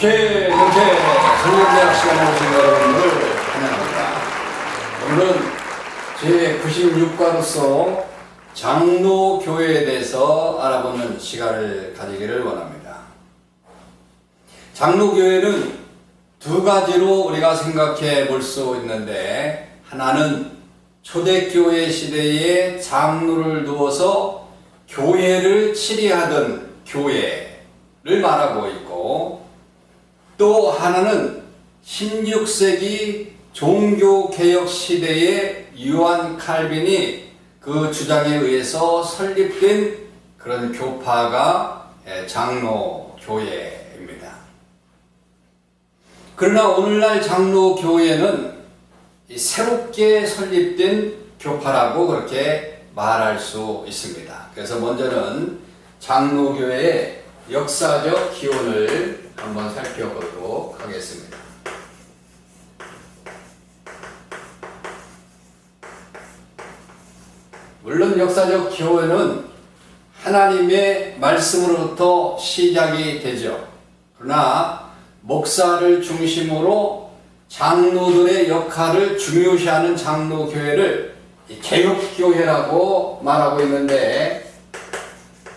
성경대학 시간에 오신 여러분을 환영합니다. 오늘은 제96과로서 장로교회에 대해서 알아보는 시간을 가지기를 원합니다. 장로교회는 두 가지로 우리가 생각해 볼 수 있는데, 하나는 초대교회 시대에 장로를 두어서 교회를 치리하던 교회를 말하고 있고, 또 하나는 16세기 종교개혁 시대에 요한 칼빈이 그 주장에 의해서 설립된 그런 교파가 장로교회입니다. 그러나 오늘날 장로교회는 새롭게 설립된 교파라고 그렇게 말할 수 있습니다. 그래서 먼저는 장로교회의 역사적 기원을 한번 살펴보도록 하겠습니다. 물론 역사적 기원은 하나님의 말씀으로부터 시작이 되죠. 그러나 목사를 중심으로 장로들의 역할을 중요시하는 장로교회를 개혁교회라고 말하고 있는데,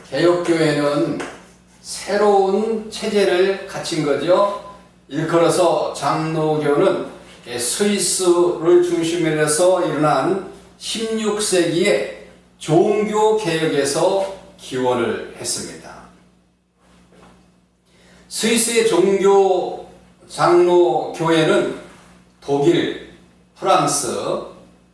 개혁교회는 새로운 체제를 갖춘 거죠. 일컬어서 장로교는 스위스를 중심으로 해서 일어난 16세기의 종교개혁에서 기원을 했습니다. 스위스의 종교 장로교회는 독일, 프랑스,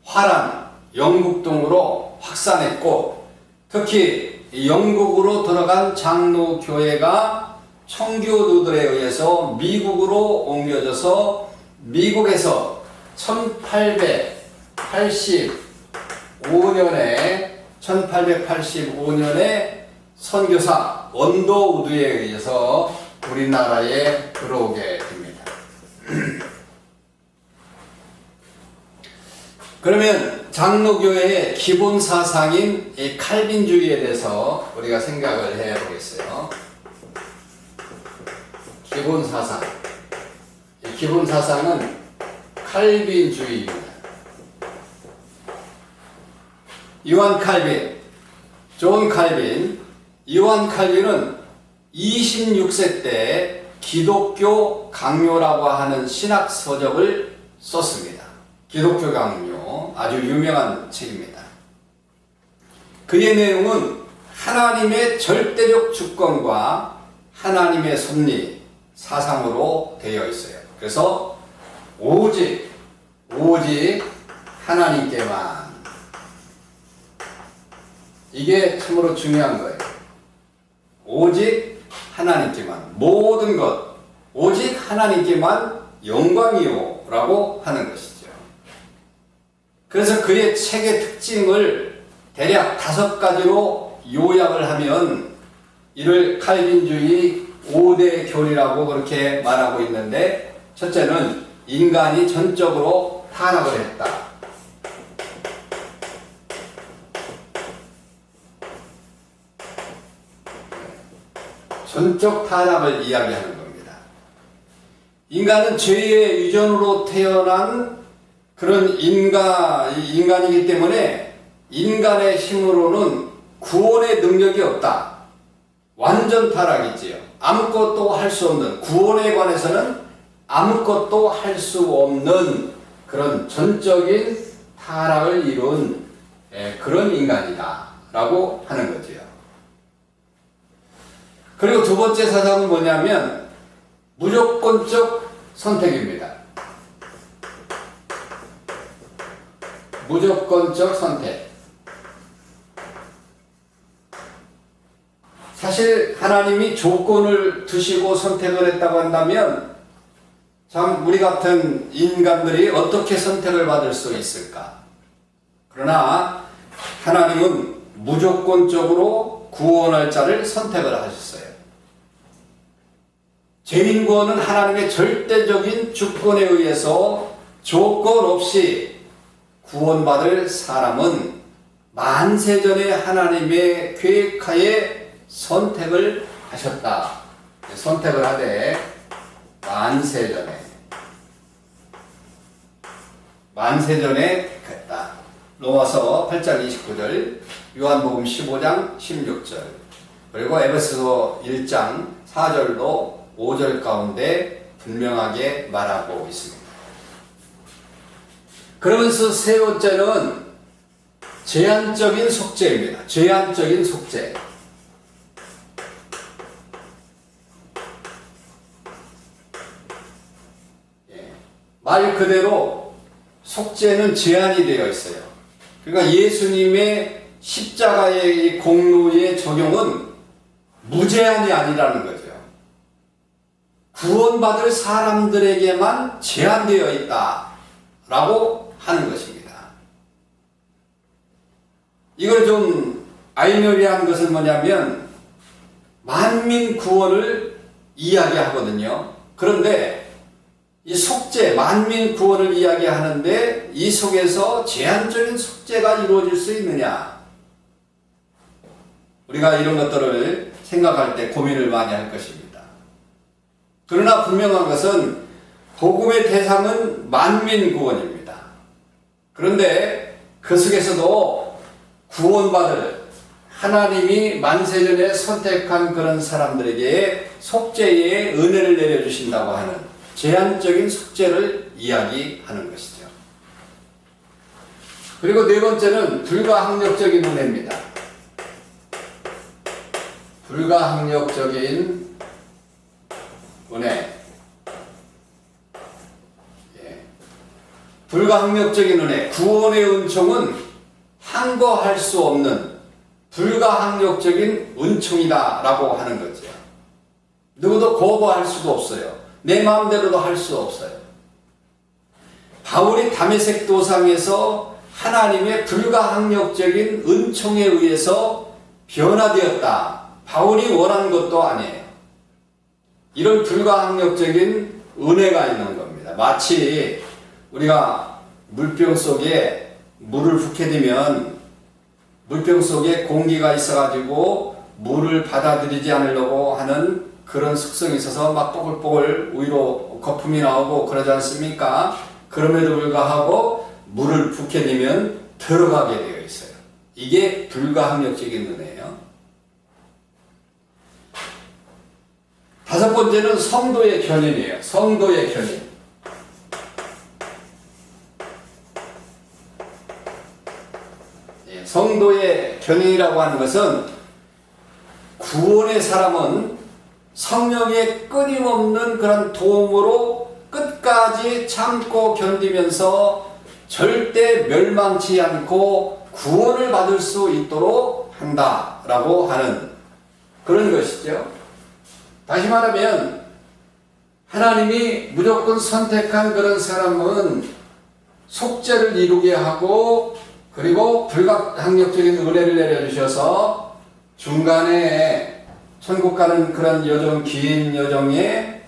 화란, 영국 등으로 확산했고, 특히 영국으로 들어간 장로교회가 청교도들에 의해서 미국으로 옮겨져서 미국에서 1885년에 선교사 언더우드에 의해서 우리나라에 들어오게 됩니다. 그러면 장로교회의 기본 사상인 이 칼빈주의에 대해서 우리가 생각을 해보겠어요. 기본 사상. 이 기본 사상은 칼빈주의입니다. 요한 칼빈, 존 칼빈, 요한 칼빈은 26세 때 기독교 강요라고 하는 신학 서적을 썼습니다. 기독교 강요, 아주 유명한 책입니다. 그의 내용은 하나님의 절대적 주권과 하나님의 섭리 사상으로 되어 있어요. 그래서 오직 하나님께만, 이게 참으로 중요한 거예요. 오직 하나님께만, 모든 것 오직 하나님께만 영광이요 라고 하는 것이죠. 그래서 그의 책의 특징을 대략 5가지로 요약을 하면 이를 칼빈주의 5대 교리라고 그렇게 말하고 있는데, 첫째는 인간이 전적으로 타락을 했다. 전적 타락을 이야기하는 겁니다. 인간은 죄의 유전으로 태어난 그런 인간이기 때문에 인간의 힘으로는 구원의 능력이 없다. 완전 타락이지요. 아무것도 할 수 없는, 구원에 관해서는 아무것도 할 수 없는 그런 전적인 타락을 이룬 그런 인간이다 라고 하는 거지요. 그리고 두 번째 사상은 뭐냐면 무조건적 선택입니다. 무조건적 선택. 사실 하나님이 조건을 두시고 선택을 했다고 한다면 참 우리 같은 인간들이 어떻게 선택을 받을 수 있을까? 그러나 하나님은 무조건적으로 구원할 자를 선택을 하셨어요. 죄인 구원은 하나님의 절대적인 주권에 의해서 조건 없이 구원받을 사람은 만세전에 하나님의 계획하에 선택을 하셨다. 선택을 하되 만세전에 했다. 로마서 8장 29절, 요한복음 15장 16절, 그리고 에베소서 1장 4절로 5절 가운데 분명하게 말하고 있습니다. 그러면서 세 번째는 제한적인 속죄입니다. 제한적인 속죄. 말 그대로 속죄는 제한이 되어 있어요. 그러니까 예수님의 십자가의 공로의 적용은 무제한이 아니라는 거죠. 구원받을 사람들에게만 제한되어 있다라고 하는 것입니다. 이걸 좀 아이러니한 것은 뭐냐면 만민 구원을 이야기하거든요. 그런데 이 속죄, 만민 구원을 이야기하는데 이 속에서 제한적인 속죄가 이루어질 수 있느냐? 우리가 이런 것들을 생각할 때 고민을 많이 할 것입니다. 그러나 분명한 것은 복음의 대상은 만민 구원입니다. 그런데 그 속에서도 구원받을 하나님이 만세전에 선택한 그런 사람들에게 속죄의 은혜를 내려주신다고 하는 제한적인 속죄를 이야기하는 것이죠. 그리고 네 번째는 불가항력적인 은혜입니다. 불가항력적인 은혜. 불가항력적인 은혜. 구원의 은총은 항거할 수 없는 불가항력적인 은총이다라고 하는 거죠. 누구도 거부할 수도 없어요. 내 마음대로도 할 수 없어요. 바울이 다메섹 도상에서 하나님의 불가항력적인 은총에 의해서 변화되었다. 바울이 원한 것도 아니에요. 이런 불가항력적인 은혜가 있는 겁니다. 마치 우리가 물병 속에 물을 붓게 되면 물병 속에 공기가 있어가지고 물을 받아들이지 않으려고 하는 그런 속성이 있어서 막 뽀글뽀글 위로 거품이 나오고 그러지 않습니까? 그럼에도 불구하고 물을 붓게 되면 들어가게 되어 있어요. 이게 불가항력적인 은혜예요. 다섯 번째는 성도의 견인이에요. 성도의 견인. 성도의 견인이라고 하는 것은 구원의 사람은 성령의 끊임없는 그런 도움으로 끝까지 참고 견디면서 절대 멸망치 않고 구원을 받을 수 있도록 한다라고 하는 그런 것이죠. 다시 말하면 하나님이 무조건 선택한 그런 사람은 속죄를 이루게 하고 그리고 불가항력적인 은혜를 내려주셔서 중간에 천국 가는 그런 여정, 긴 여정에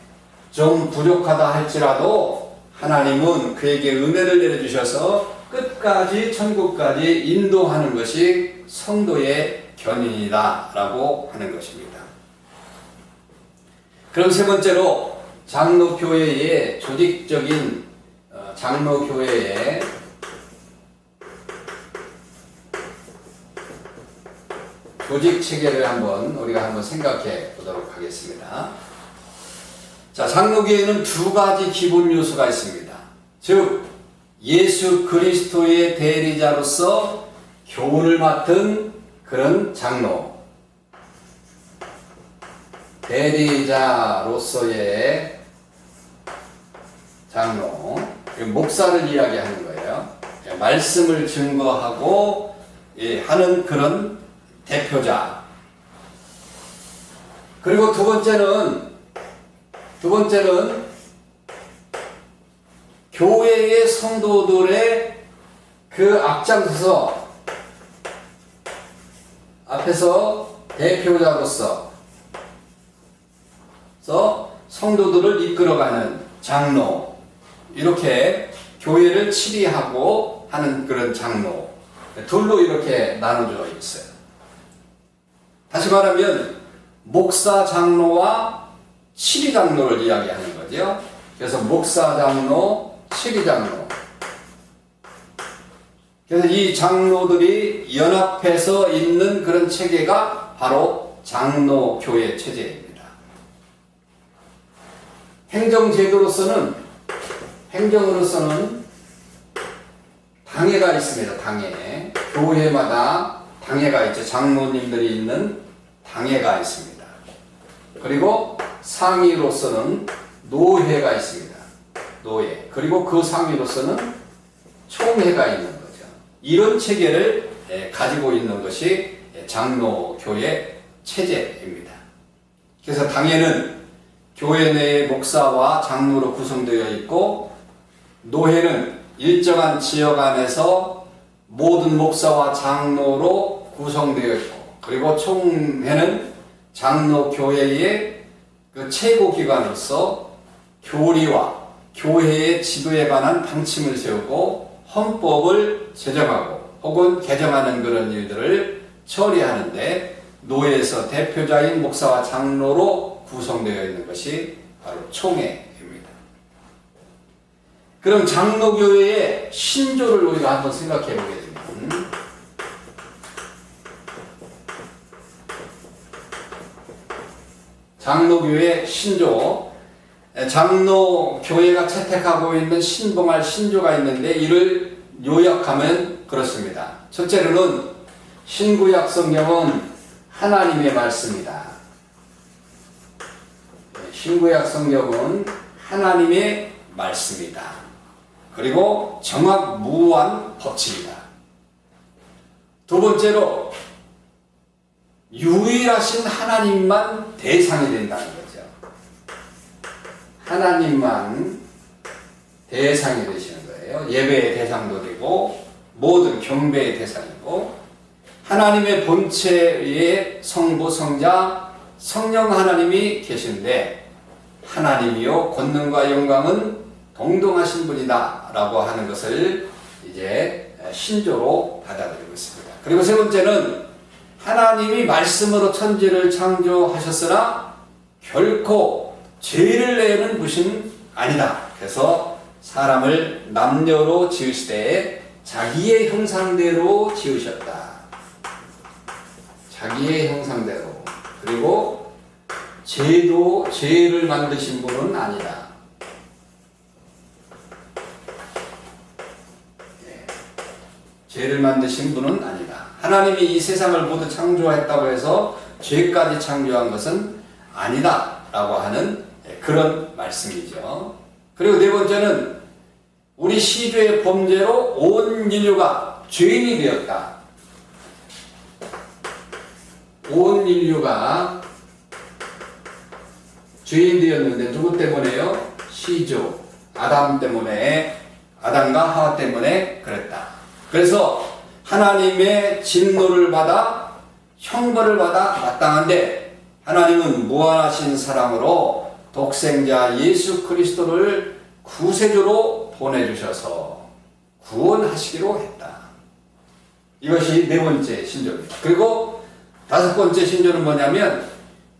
좀 부족하다 할지라도 하나님은 그에게 은혜를 내려주셔서 끝까지 천국까지 인도하는 것이 성도의 견인이다 라고 하는 것입니다. 그럼 세 번째로 장로교회의 조직적인 장로교회의 조직 체계를 우리가 한번 생각해 보도록 하겠습니다. 자, 장로교회는 두 가지 기본 요소가 있습니다. 즉, 예수 그리스도의 대리자로서 교훈을 맡은 그런 장로. 대리자로서의 장로. 목사를 이야기하는 거예요. 말씀을 증거하고 하는 그런 대표자. 그리고 두 번째는 교회의 성도들의 그 앞에서 대표자로서 성도들을 이끌어가는 장로, 이렇게 교회를 치리하고 하는 그런 장로, 둘로 이렇게 나눠져 있어요. 다시 말하면 목사 장로와 치리 장로를 이야기하는 거죠. 거죠. 그래서 목사 장로, 시리 장로. 그래서 이 장로들이 연합해서 있는 그런 체계가 바로 장로교회 체제입니다. 행정으로서는 당회가 있습니다. 당회. 교회마다 당회가 있죠. 장로님들이 있는 당회가 있습니다. 그리고 상위로서는 노회가 있습니다. 노회. 그리고 그 상위로서는 총회가 있는 거죠. 이런 체계를 가지고 있는 것이 장로교회 체제입니다. 그래서 당회는 교회 내의 목사와 장로로 구성되어 있고, 노회는 일정한 지역 안에서 모든 목사와 장로로 구성되어 있고, 그리고 총회는 장로교회의 그 최고기관으로서 교리와 교회의 지도에 관한 방침을 세우고 헌법을 제정하고 혹은 개정하는 그런 일들을 처리하는데, 노회에서 대표자인 목사와 장로로 구성되어 있는 것이 바로 총회입니다. 그럼 장로교회의 신조를 우리가 한번 생각해 보게 되면, 장로교회 신조, 장로교회가 채택하고 있는 신봉할 신조가 있는데, 이를 요약하면 그렇습니다. 첫째로는 신구약 성경은 하나님의 말씀이다. 신구약 성경은 하나님의 말씀이다. 그리고 정확무한 법칙이다. 두 번째로 유일하신 하나님만 대상이 된다는 거죠. 하나님만 대상이 되시는 거예요. 예배의 대상도 되고 모든 경배의 대상이고, 하나님의 본체의 성부, 성자, 성령 하나님이 계신데, 하나님이요 권능과 영광은 동등하신 분이다 라고 하는 것을 이제 신조로 받아들이고 있습니다. 그리고 세 번째는 하나님이 말씀으로 천지를 창조하셨으나 결코 죄를 내는 분은 아니다. 그래서 사람을 남녀로 지으시되 자기의 형상대로 지으셨다. 자기의 형상대로. 그리고 죄를 만드신 분은 아니다. 죄를 만드신 분은 아니다. 하나님이 이 세상을 모두 창조했다고 해서 죄까지 창조한 것은 아니다 라고 하는 그런 말씀이죠. 그리고 네 번째는 우리 시주의 범죄로 온 인류가 죄인이 되었다. 온 인류가 죄인 되었는데 누구 때문에요? 시조, 아담 때문에, 아담과 하와 때문에 그랬다. 그래서 하나님의 진노를 받아 형벌을 받아 마땅한데, 하나님은 무한하신 사랑으로 독생자 예수 그리스도를 구세주로 보내주셔서 구원하시기로 했다. 이것이 네 번째 신조입니다. 그리고 다섯 번째 신조는 뭐냐면,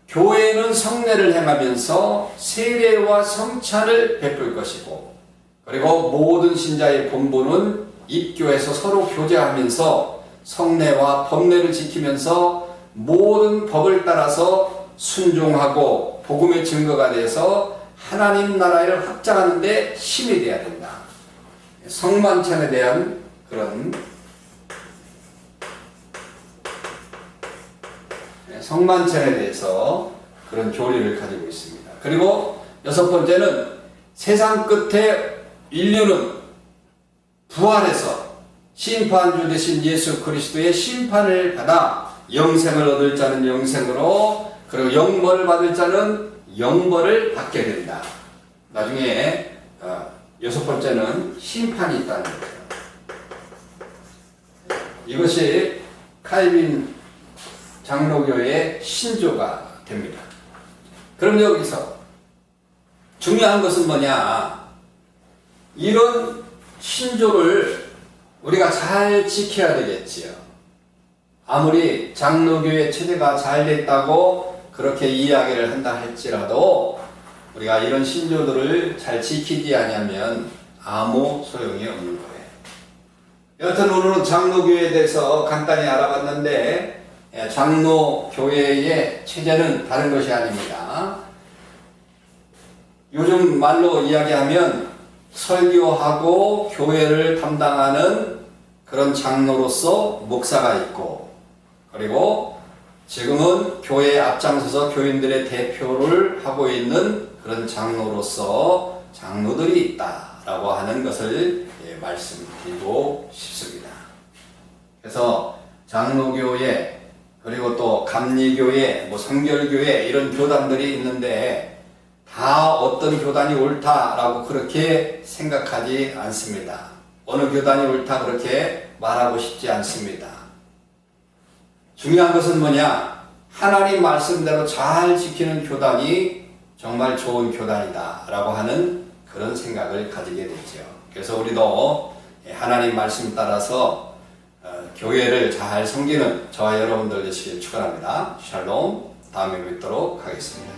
교회는 성례를 행하면서 세례와 성찬을 베풀 것이고, 그리고 모든 신자의 본분은 입교해서 서로 교제하면서 성례와 법례를 지키면서 모든 법을 따라서 순종하고 복음의 증거가 돼서 하나님 나라를 확장하는 데 힘이 되어야 된다. 성만찬에 대한 그런 성만찬에 대해서 그런 교리를 가지고 있습니다. 그리고 여섯 번째는 세상 끝에 인류는 부활해서 심판주 되신 예수 그리스도의 심판을 받아 영생을 얻을 자는 영생으로, 그리고 영벌을 받을 자는 영벌을 받게 된다. 나중에 여섯 번째는 심판이 있다는 거죠. 이것이 칼빈 장로교의 신조가 됩니다. 그럼 여기서 중요한 것은 뭐냐? 이런 신조를 우리가 잘 지켜야 되겠지요. 아무리 장로교회 체제가 잘 됐다고 그렇게 이야기를 한다 할지라도 우리가 이런 신조들을 잘 지키지 않으면 아무 소용이 없는 거예요. 여튼 오늘은 장로교회에 대해서 간단히 알아봤는데 장로교회의 체제는 다른 것이 아닙니다. 요즘 말로 이야기하면 설교하고 교회를 담당하는 그런 장로로서 목사가 있고, 그리고 지금은 교회에 앞장서서 교인들의 대표를 하고 있는 그런 장로로서 장로들이 있다라고 하는 것을 말씀드리고 싶습니다. 그래서 장로교회, 그리고 또 감리교회, 성결교회 이런 교단들이 있는데 다 어떤 교단이 옳다라고 그렇게 생각하지 않습니다. 어느 교단이 옳다 그렇게 말하고 싶지 않습니다. 중요한 것은 뭐냐? 하나님 말씀대로 잘 지키는 교단이 정말 좋은 교단이다 라고 하는 그런 생각을 가지게 되죠. 그래서 우리도 하나님 말씀 따라서 교회를 잘 섬기는 저와 여러분들 되시길 축원합니다. 샬롬. 다음에 뵙도록 하겠습니다.